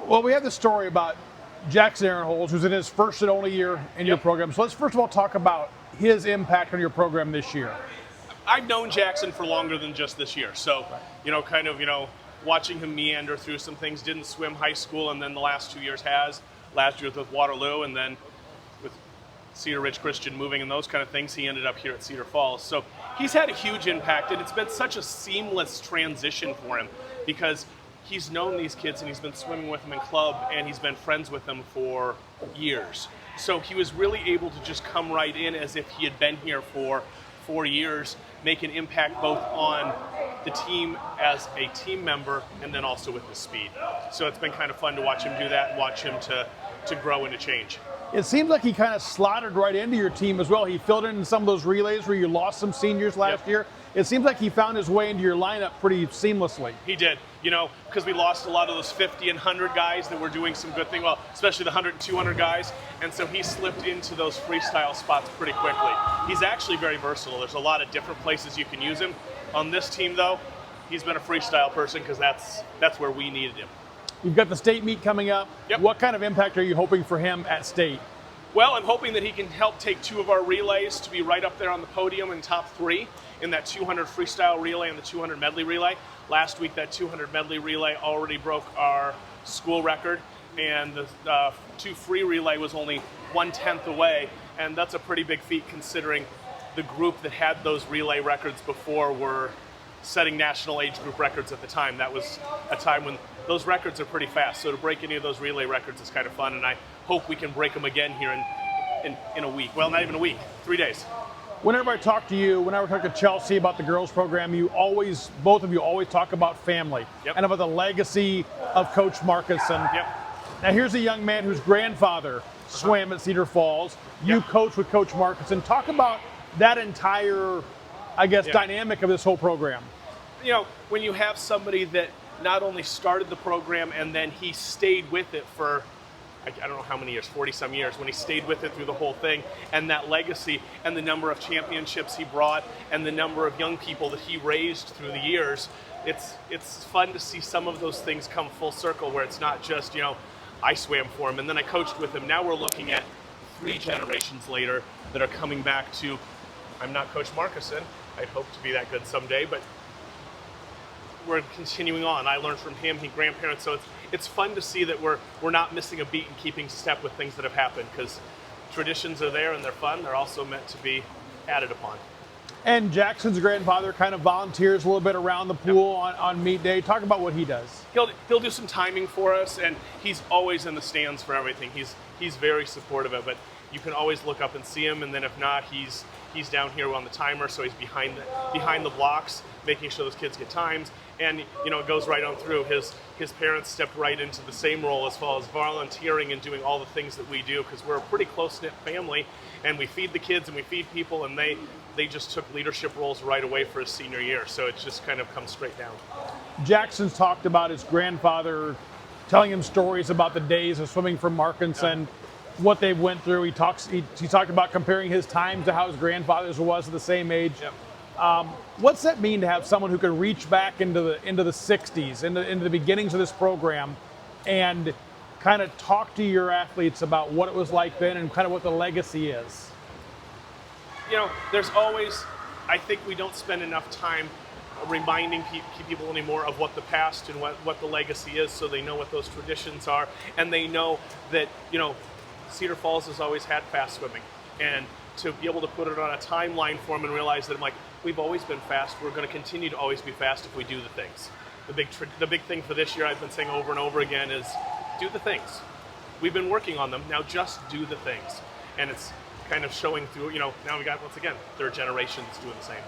Well, we have the story about Jaxon Arenholz, who's in his first and only year in your program. So let's first of all talk about his impact on your program this year. I've known Jaxon for longer than just this year. So, watching him meander through some things, didn't swim high school, and then the last 2 years has. Last year with Waterloo, and then with Cedar Ridge Christian moving and those kind of things, he ended up here at Cedar Falls. So he's had a huge impact, and it's been such a seamless transition for him because he's known these kids and he's been swimming with them in club and he's been friends with them for years. So he was really able to just come right in as if he had been here for 4 years, make an impact both on the team as a team member and then also with his speed. So it's been kind of fun to watch him do that and watch him to grow and to change. It seems like he kind of slotted right into your team as well. He filled in some of those relays where you lost some seniors last year. It seems like he found his way into your lineup pretty seamlessly. He did, because we lost a lot of those 50 and 100 guys that were doing some good things, well, especially the 100 and 200 guys, and so he slipped into those freestyle spots pretty quickly. He's actually very versatile. There's a lot of different places you can use him. On this team, though, he's been a freestyle person because that's where we needed him. You've got the state meet coming up. Yep. What kind of impact are you hoping for him at state? Well, I'm hoping that he can help take 2 of our relays to be right up there on the podium in top 3 in that 200 freestyle relay and the 200 medley relay. Last week, that 200 medley relay already broke our school record, and the 2 free relay was only 1/10 away, and that's a pretty big feat considering the group that had those relay records before were setting national age group records at the time. That was a time when those records are pretty fast, so to break any of those relay records is kind of fun, and I hope we can break them again here in a week. Well, not even a week, 3 days. Whenever I talk to you, whenever I talk to Chelsea about the girls program, both of you always talk about family and about the legacy of Coach Markinson. Now here's a young man whose grandfather swam at Cedar Falls. You coach with Coach Markinson. Talk about that entire, dynamic of this whole program. When you have somebody that not only started the program and then he stayed with it for, I don't know how many years, 40 some years, when he stayed with it through the whole thing, and that legacy and the number of championships he brought and the number of young people that he raised through the years, it's fun to see some of those things come full circle where it's not just, I swam for him and then I coached with him. Now we're looking at 3 generations later that are coming back to, I'm not Coach Markinson, I'd hope to be that good someday, but we're continuing on. I learned from him, he grandparents, so it's fun to see that we're not missing a beat and keeping step with things that have happened, because traditions are there and they're fun. They're also meant to be added upon. And Jackson's grandfather kind of volunteers a little bit around the pool on meet day. Talk about what he does. He'll do some timing for us, and he's always in the stands for everything. He's very supportive of it. You can always look up and see him, and then if not, he's down here on the timer, so he's behind the blocks, making sure those kids get times. And it goes right on through. His parents stepped right into the same role as far as volunteering and doing all the things that we do, because we're a pretty close-knit family, and we feed the kids and we feed people, and they just took leadership roles right away for his senior year. So it just kind of comes straight down. Jackson's talked about his grandfather telling him stories about the days of swimming for Markinson, what they went through. He talked about comparing his times to how his grandfather's was at the same age. What's that mean to have someone who can reach back into the 60s, into the beginnings of this program, and kind of talk to your athletes about what it was like then and kind of what the legacy is? There's always, I think we don't spend enough time reminding people anymore of what the past and what the legacy is, so they know what those traditions are, and they know that, Cedar Falls has always had fast swimming, and to be able to put it on a timeline for them and realize that we've always been fast. We're going to continue to always be fast if we do the things. The big thing for this year, I've been saying over and over again, is do the things. We've been working on them. Now just do the things. And it's kind of showing through, now we got, once again, 3rd generations doing the same.